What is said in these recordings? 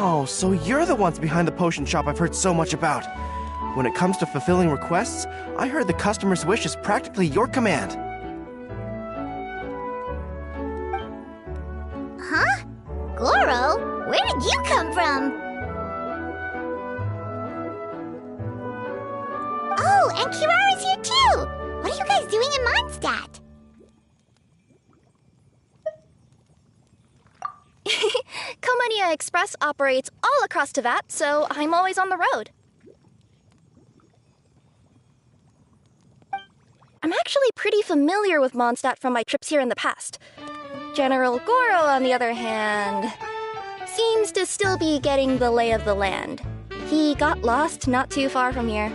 Oh, so you're the ones behind the potion shop I've heard so much about. When it comes to fulfilling requests, I heard the customer's wish is practically your command. Huh? Goro? Where did you come from? Oh, and Kirara's here too! What are you guys doing in Mondstadt? Komonia Express operates all across Teyvat, so I'm always on the road. I'm actually pretty familiar with Mondstadt from my trips here in the past. General Goro, on the other hand, seems to still be getting the lay of the land. He got lost not too far from here.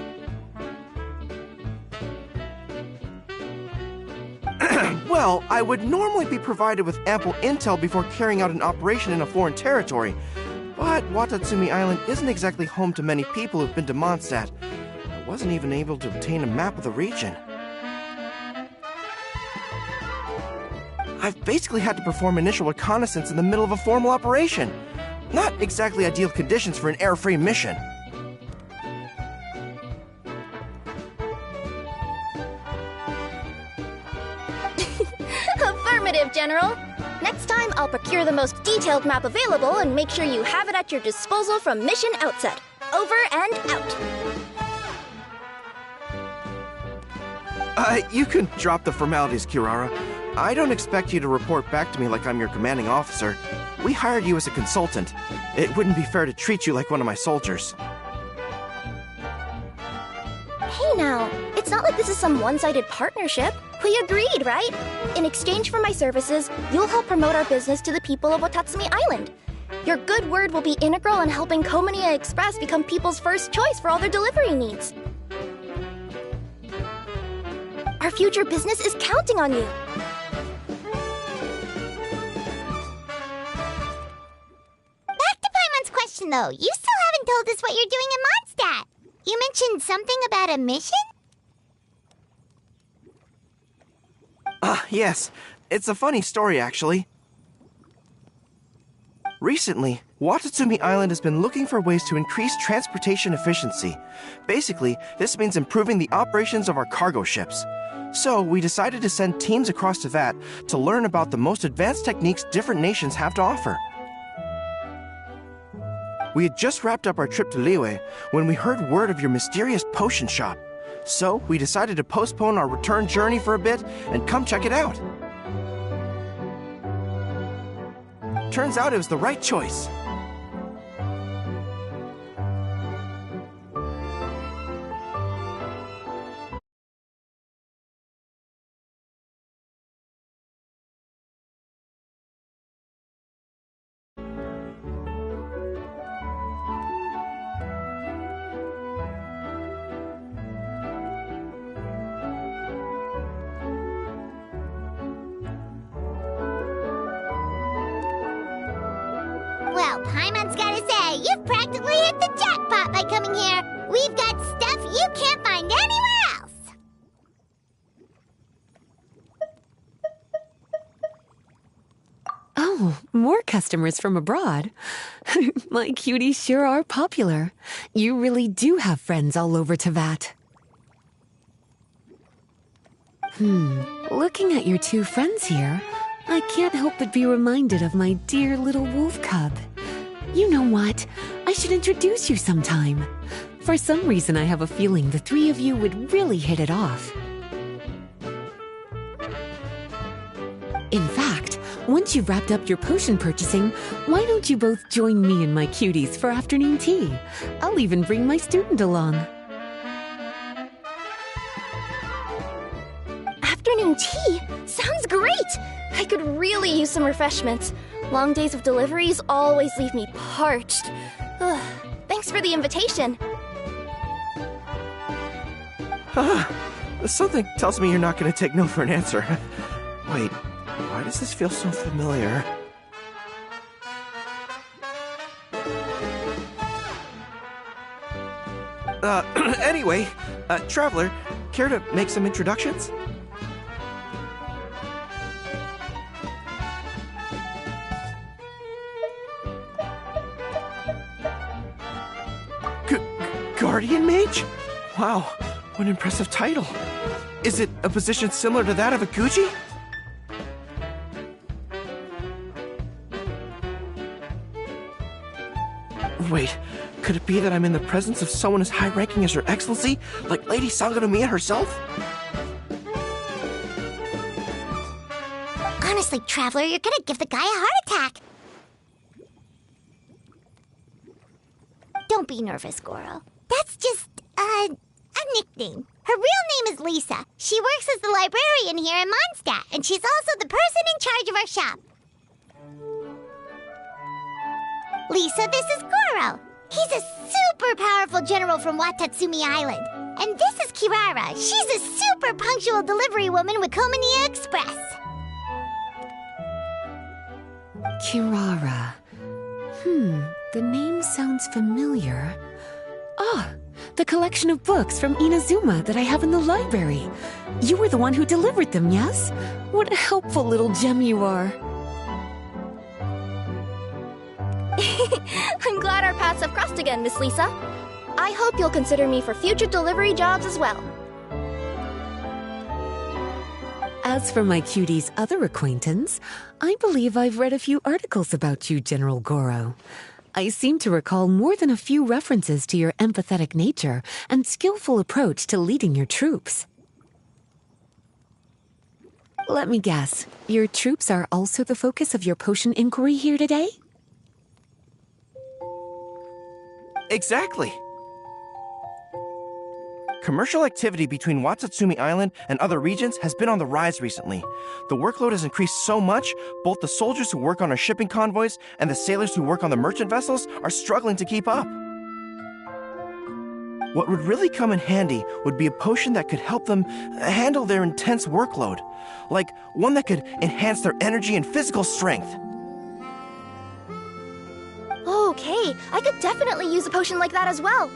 Well, I would normally be provided with ample intel before carrying out an operation in a foreign territory, but Watatsumi Island isn't exactly home to many people who've been to Mondstadt. I wasn't even able to obtain a map of the region. I've basically had to perform initial reconnaissance in the middle of a formal operation. Not exactly ideal conditions for an air-free mission. Affirmative, General. Next time, I'll procure the most detailed map available and make sure you have it at your disposal from mission outset. Over and out. You can drop the formalities, Kirara. I don't expect you to report back to me like I'm your commanding officer. We hired you as a consultant. It wouldn't be fair to treat you like one of my soldiers. Hey now, it's not like this is some one-sided partnership. We agreed, right? In exchange for my services, you'll help promote our business to the people of Watatsumi Island. Your good word will be integral in helping Komonia Express become people's first choice for all their delivery needs. Our future business is counting on you. Back to Paimon's question though, you still haven't told us what you're doing in Mondstadt. You mentioned something about a mission? Yes. It's a funny story, actually. Recently, Watatsumi Island has been looking for ways to increase transportation efficiency. Basically, this means improving the operations of our cargo ships. So, we decided to send teams across Teyvat to learn about the most advanced techniques different nations have to offer. We had just wrapped up our trip to Liyue when we heard word of your mysterious potion shop. So, we decided to postpone our return journey for a bit and come check it out. Turns out it was the right choice. Well, Paimon's gotta say, you've practically hit the jackpot by coming here. We've got stuff you can't find anywhere else. Oh, more customers from abroad. My cuties sure are popular. You really do have friends all over Teyvat. Looking at your two friends here, I can't help but be reminded of my dear little wolf cub. You know what? I should introduce you sometime. For some reason, I have a feeling the three of you would really hit it off. In fact, once you've wrapped up your potion purchasing, why don't you both join me and my cuties for afternoon tea? I'll even bring my student along. Afternoon tea? Sounds great! I could really use some refreshments. Long days of deliveries always leave me parched. Ugh. Thanks for the invitation. Something tells me you're not going to take no for an answer. Wait, why does this feel so familiar? Anyway, Traveler, care to make some introductions? Guardian Mage? Wow, what an impressive title. Is it a position similar to that of a Guji? Wait, could it be that I'm in the presence of someone as high-ranking as Your Excellency, like Lady Sangonomiya herself? Honestly, Traveler, you're gonna give the guy a heart attack. Don't be nervous, Goro. That's just, a nickname. Her real name is Lisa. She works as the librarian here in Mondstadt, and she's also the person in charge of our shop. Lisa, this is Goro. He's a super powerful general from Watatsumi Island. And this is Kirara. She's a super punctual delivery woman with Komania Express. Kirara. The name sounds familiar. Ah, the collection of books from Inazuma that I have in the library. You were the one who delivered them, yes? What a helpful little gem you are. I'm glad our paths have crossed again, Miss Lisa. I hope you'll consider me for future delivery jobs as well. As for my cutie's other acquaintance, I believe I've read a few articles about you, General Goro. I seem to recall more than a few references to your empathetic nature and skillful approach to leading your troops. Let me guess, your troops are also the focus of your potion inquiry here today? Exactly. Commercial activity between Watatsumi Island and other regions has been on the rise recently. The workload has increased so much, both the soldiers who work on our shipping convoys and the sailors who work on the merchant vessels are struggling to keep up. What would really come in handy would be a potion that could help them handle their intense workload, like one that could enhance their energy and physical strength. Okay, I could definitely use a potion like that as well.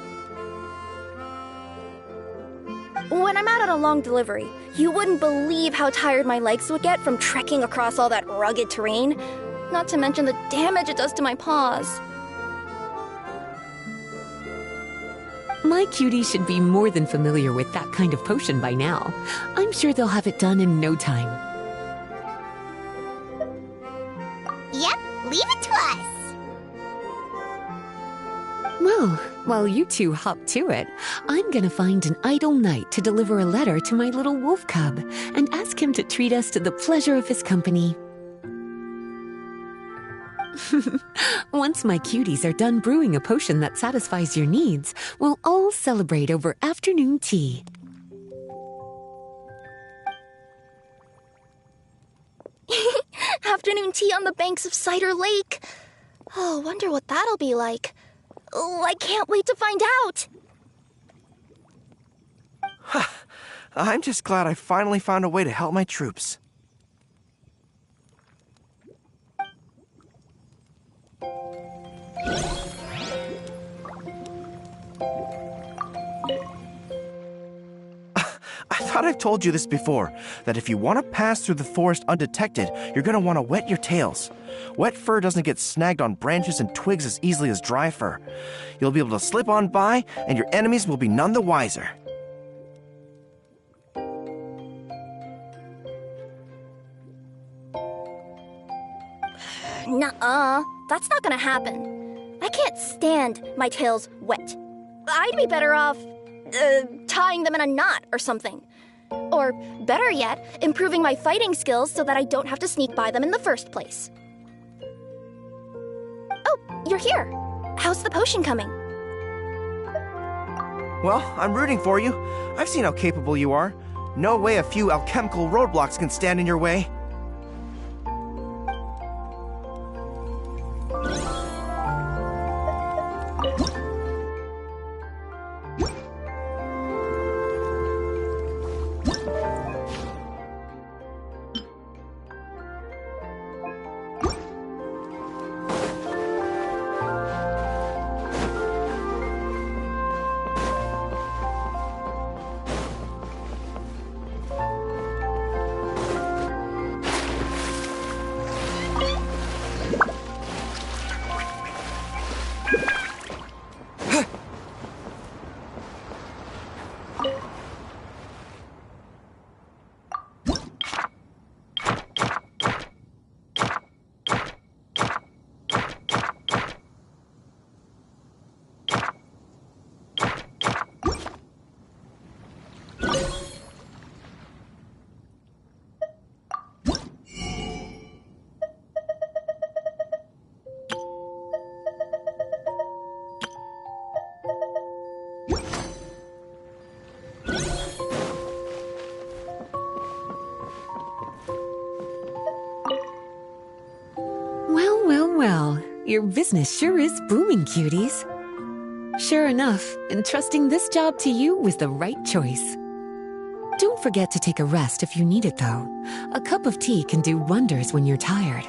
When I'm out on a long delivery, you wouldn't believe how tired my legs would get from trekking across all that rugged terrain. Not to mention the damage it does to my paws. My cutie should be more than familiar with that kind of potion by now. I'm sure they'll have it done in no time. Yep, leave it to us. Well, while you two hop to it, I'm gonna find an idle knight to deliver a letter to my little wolf cub and ask him to treat us to the pleasure of his company. Once my cuties are done brewing a potion that satisfies your needs, we'll all celebrate over afternoon tea. Afternoon tea on the banks of Cider Lake. Oh, wonder what that'll be like. Oh, I can't wait to find out! I'm just glad I finally found a way to help my troops. I thought I've told you this before, that if you want to pass through the forest undetected, you're going to want to wet your tails. Wet fur doesn't get snagged on branches and twigs as easily as dry fur. You'll be able to slip on by, and your enemies will be none the wiser. Nuh-uh, that's not gonna happen. I can't stand my tails wet. I'd be better off, tying them in a knot or something. Or, better yet, improving my fighting skills so that I don't have to sneak by them in the first place. Oh, you're here. How's the potion coming? Well, I'm rooting for you. I've seen how capable you are. No way a few alchemical roadblocks can stand in your way. Your business sure is booming, cuties. Sure enough, entrusting this job to you was the right choice. Don't forget to take a rest if you need it, though. A cup of tea can do wonders when you're tired.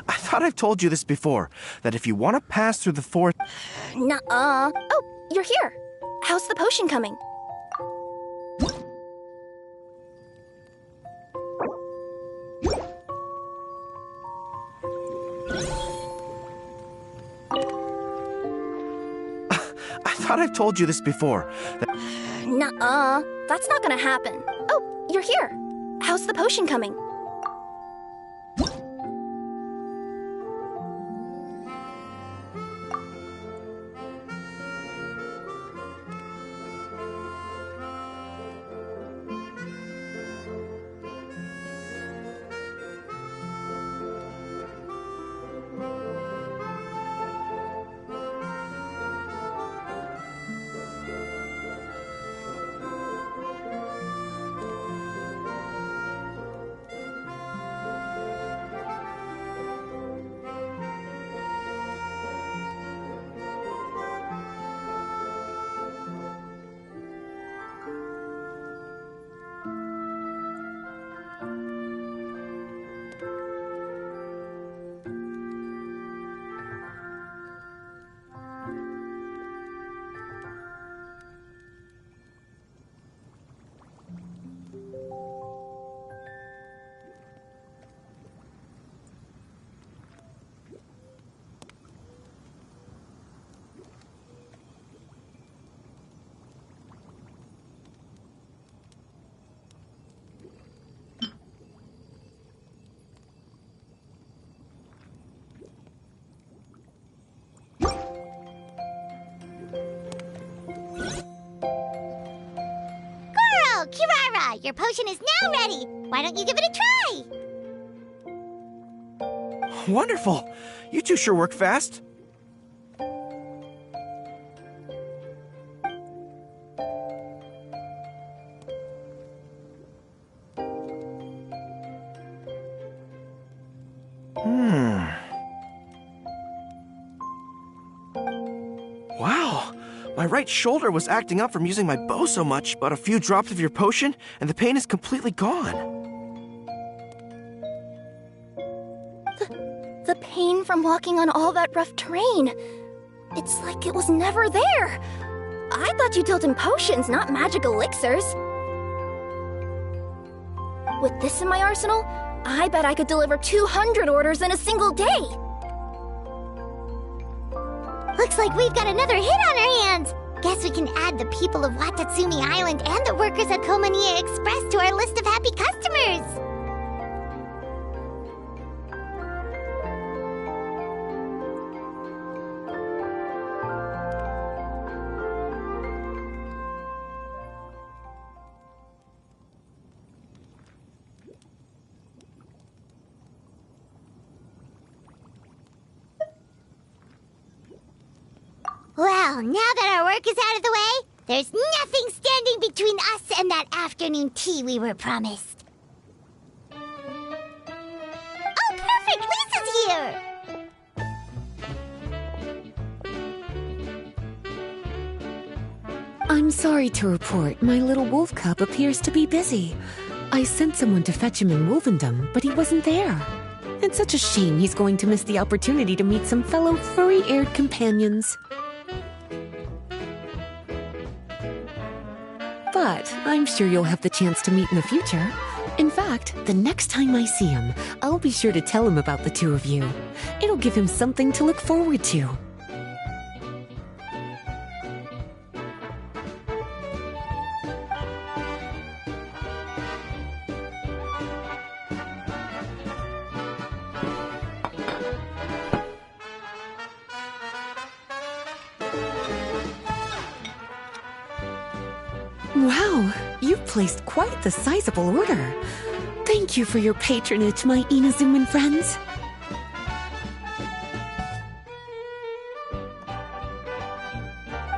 I thought I've told you this before, that if you want to pass through the forest... Nuh-uh. Oh, you're here. How's the potion coming? I thought I've told you this before, that... Nuh-uh. That's not gonna happen. Oh, you're here. How's the potion coming? Kirara, your potion is now ready. Why don't you give it a try? Wonderful! You two sure work fast. Wow! My right shoulder was acting up from using my bow so much, but a few drops of your potion, and the pain is completely gone. The pain from walking on all that rough terrain. It's like it was never there. I thought you dealt in potions, not magic elixirs. With this in my arsenal, I bet I could deliver 200 orders in a single day. Looks like we've got another hit on our hands. Guess we can add the people of Watatsumi Island and the workers at Komaniya Express to our list of happy customers. Well, now that our work is out of the way, there's nothing standing between us and that afternoon tea we were promised. here! I'm sorry to report my little wolf cub appears to be busy. I sent someone to fetch him in Wolvendom, but he wasn't there. It's such a shame he's going to miss the opportunity to meet some fellow furry-haired companions. But I'm sure you'll have the chance to meet in the future. In fact, the next time I see him, I'll be sure to tell him about the two of you. It'll give him something to look forward to. Wow, you've placed quite the sizable order. Thank you for your patronage, my Inazuman friends.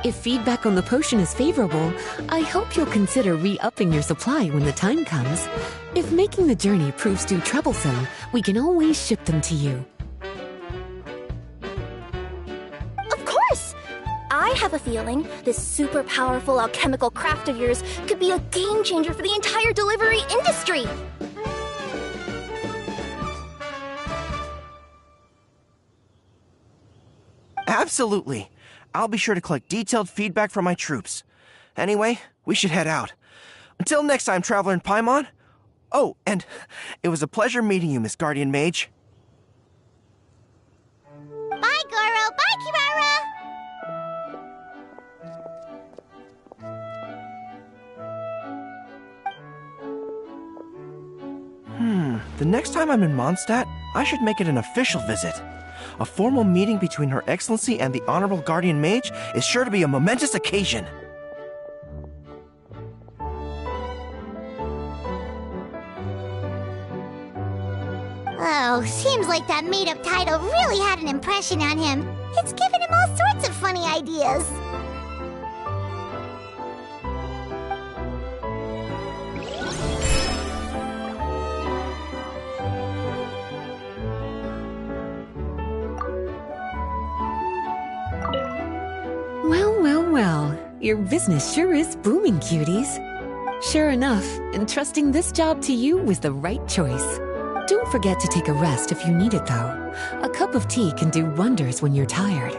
If feedback on the potion is favorable, I hope you'll consider re-upping your supply when the time comes. If making the journey proves too troublesome, we can always ship them to you. Of course! I have a feeling this super powerful alchemical craft of yours could be a game changer for the entire delivery industry! Absolutely. I'll be sure to collect detailed feedback from my troops. Anyway, we should head out. Until next time, Traveler in Paimon. Oh, and it was a pleasure meeting you, Miss Guardian Mage. Bye, Goro! Bye, Kirara! The next time I'm in Mondstadt, I should make it an official visit. A formal meeting between Her Excellency and the Honorable Guardian Mage is sure to be a momentous occasion. Oh, seems like that made-up title really had an impression on him. It's given him all sorts of funny ideas. Well, well, well. Your business sure is booming, cuties. Sure enough, entrusting this job to you was the right choice. Don't forget to take a rest if you need it, though. A cup of tea can do wonders when you're tired.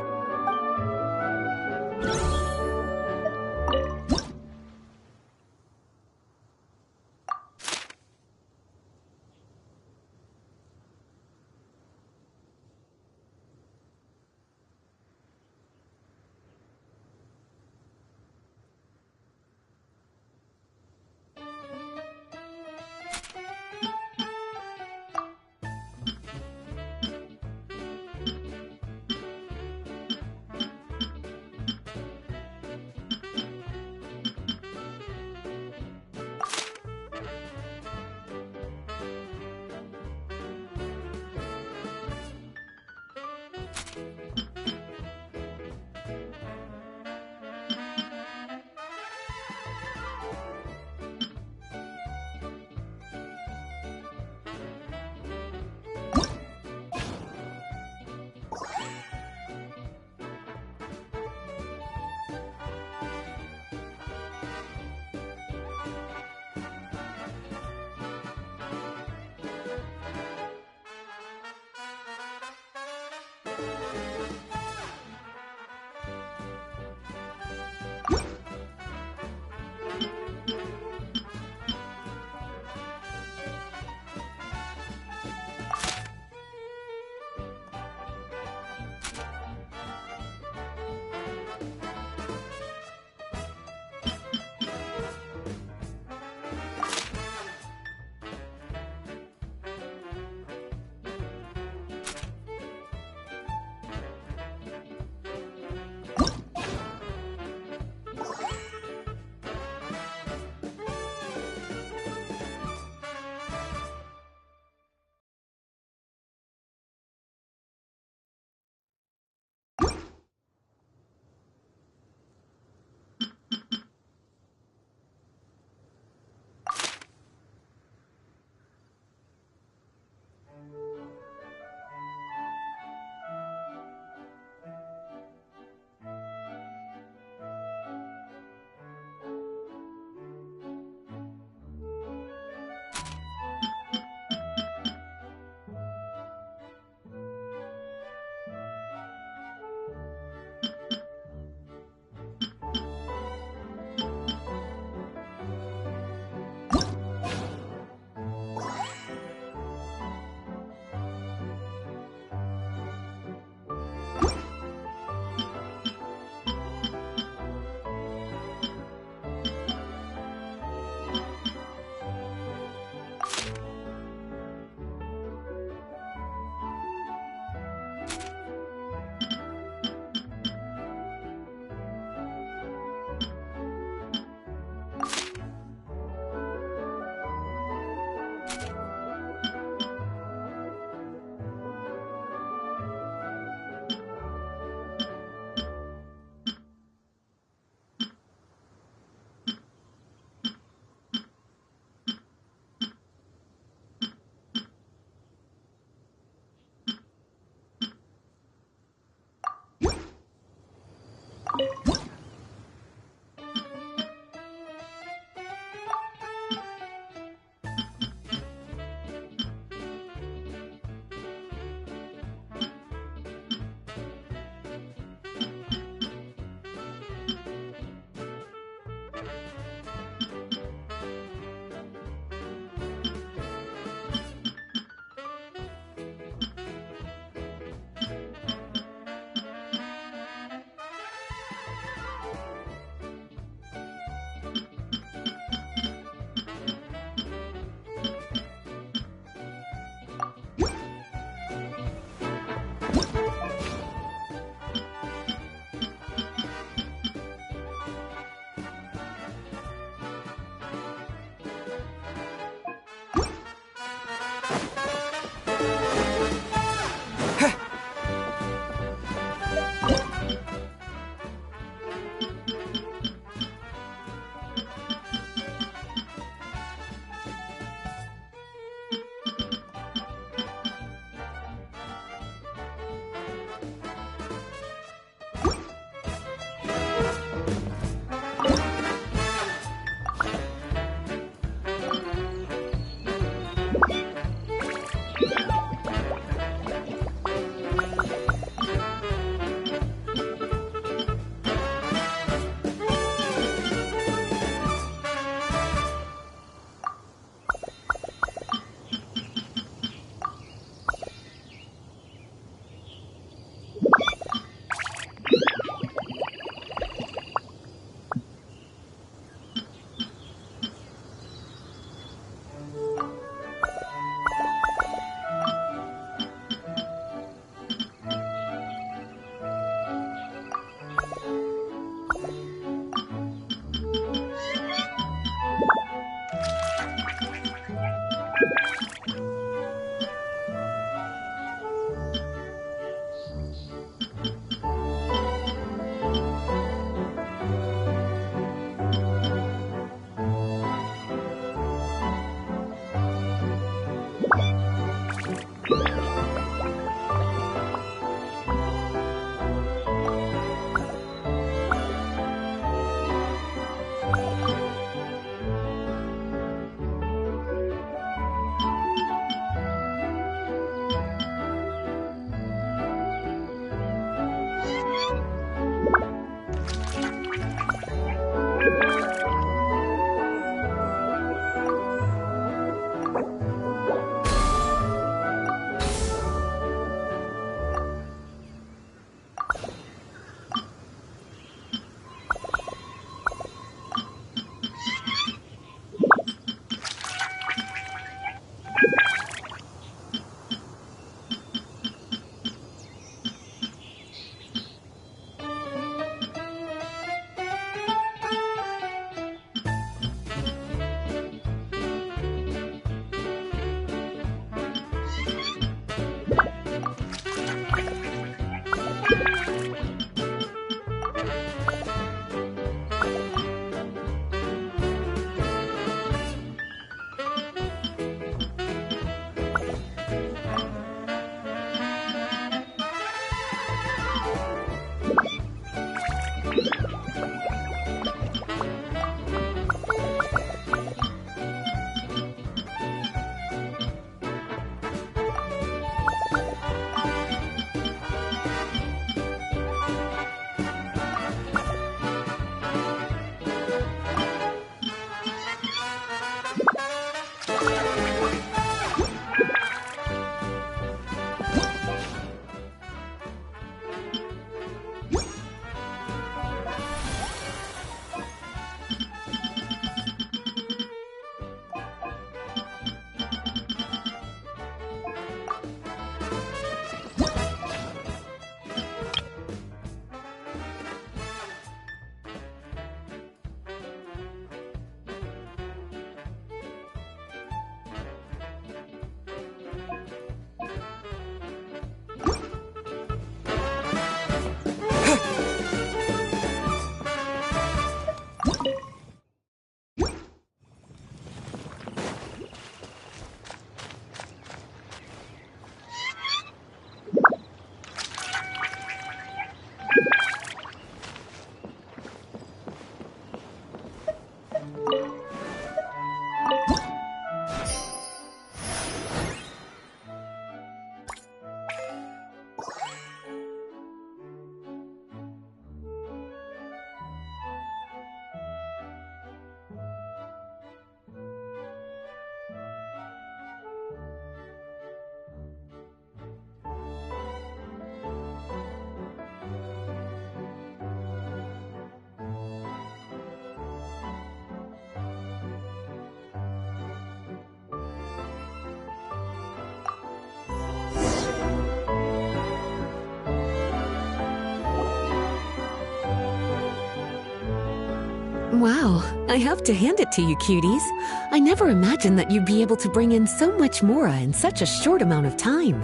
Wow, I have to hand it to you, cuties. I never imagined that you'd be able to bring in so much mora in such a short amount of time.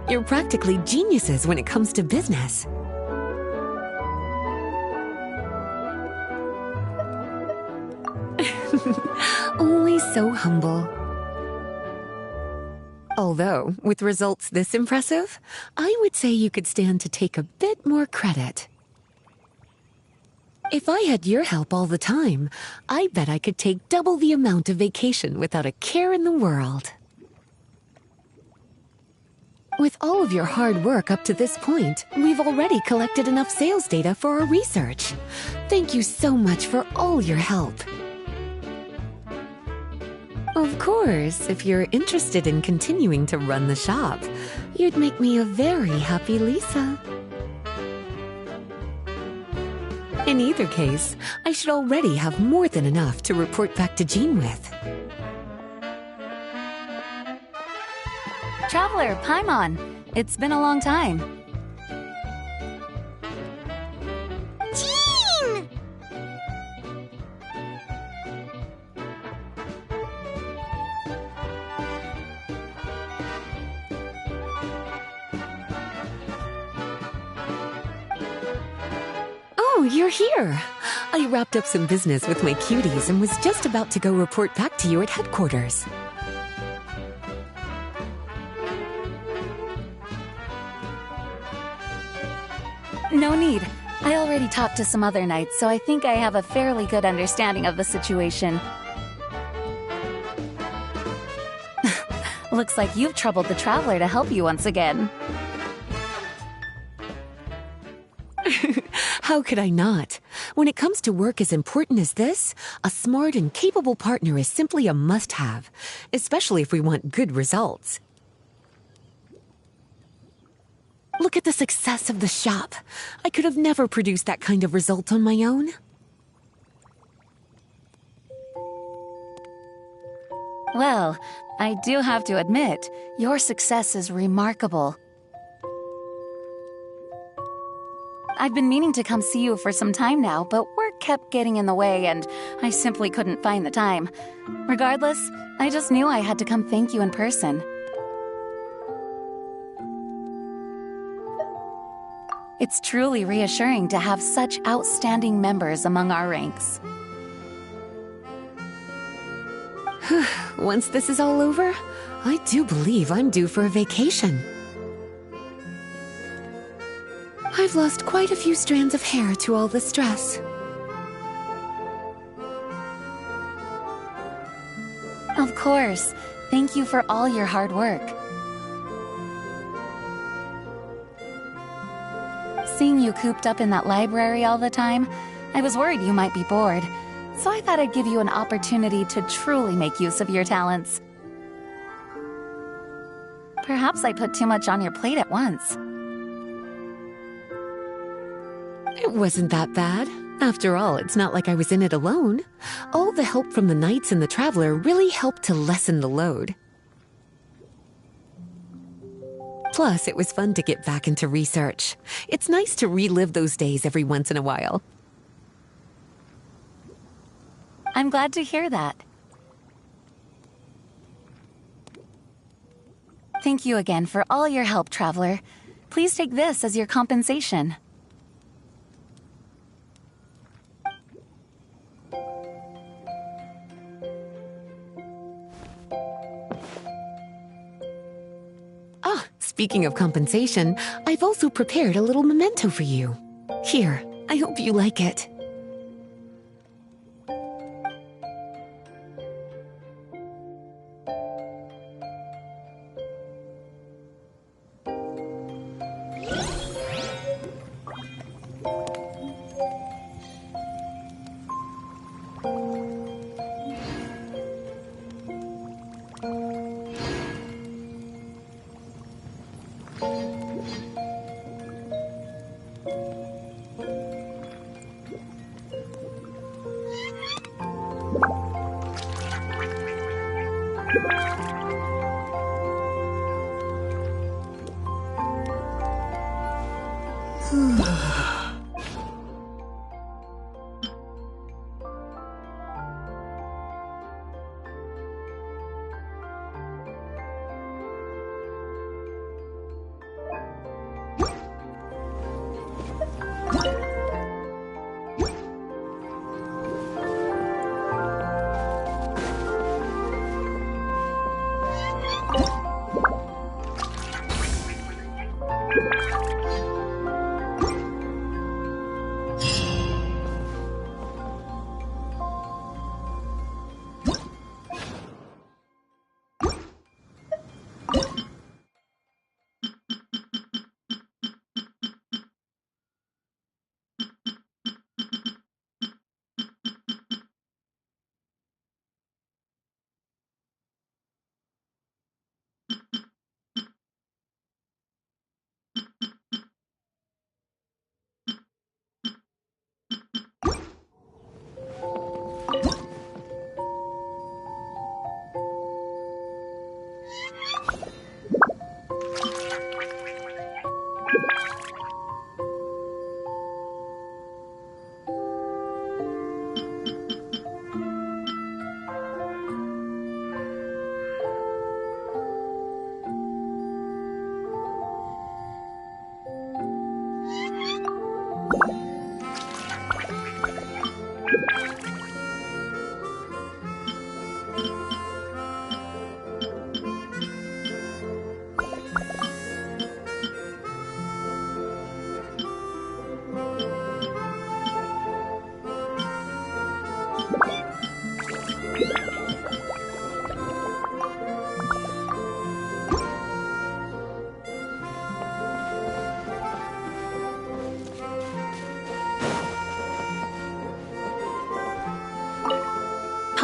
You're practically geniuses when it comes to business. Only so humble. Although, with results this impressive, I would say you could stand to take a bit more credit. If I had your help all the time, I bet I could take double the amount of vacation without a care in the world. With all of your hard work up to this point, we've already collected enough sales data for our research. Thank you so much for all your help. Of course, if you're interested in continuing to run the shop, you'd make me a very happy Lisa. In either case, I should already have more than enough to report back to Jean with. Traveler, Paimon, it's been a long time. Jean! Oh, you're here! I wrapped up some business with my cuties and was just about to go report back to you at headquarters. No need. I already talked to some other knights, so I think I have a fairly good understanding of the situation. Looks like you've troubled the Traveler to help you once again. How could I not? When it comes to work as important as this, a smart and capable partner is simply a must-have, especially if we want good results. Look at the success of the shop. I could have never produced that kind of result on my own. Well, I do have to admit, your success is remarkable. I've been meaning to come see you for some time now, but work kept getting in the way and I simply couldn't find the time. Regardless, I just knew I had to come thank you in person. It's truly reassuring to have such outstanding members among our ranks. Once this is all over, I do believe I'm due for a vacation. I've lost quite a few strands of hair to all the stress. Of course. Thank you for all your hard work. Seeing you cooped up in that library all the time, I was worried you might be bored. So I thought I'd give you an opportunity to truly make use of your talents. Perhaps I put too much on your plate at once. It wasn't that bad. After all, it's not like I was in it alone. All the help from the Knights and the Traveler really helped to lessen the load. Plus, it was fun to get back into research. It's nice to relive those days every once in a while. I'm glad to hear that. Thank you again for all your help, Traveler. Please take this as your compensation. Ah, speaking of compensation, I've also prepared a little memento for you. Here, I hope you like it.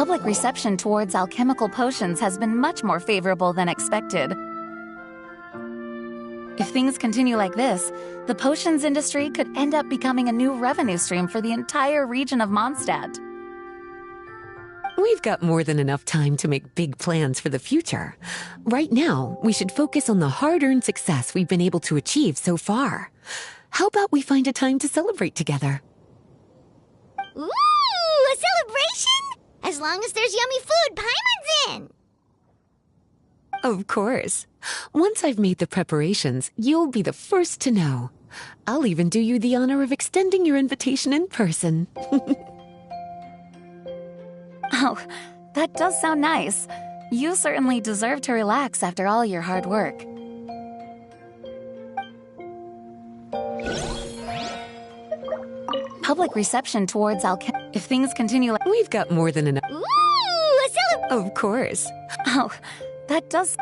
Public reception towards alchemical potions has been much more favorable than expected. If things continue like this, the potions industry could end up becoming a new revenue stream for the entire region of Mondstadt. We've got more than enough time to make big plans for the future. Right now, we should focus on the hard-earned success we've been able to achieve so far. How about we find a time to celebrate together? Ooh, a celebration? As long as there's yummy food, Paimon's in! Of course. Once I've made the preparations, you'll be the first to know. I'll even do you the honor of extending your invitation in person. Oh, that does sound nice. You certainly deserve to relax after all your hard work. Public reception towards if things continue like... We've got more than enough... Ooh, a Of course. Oh, that does...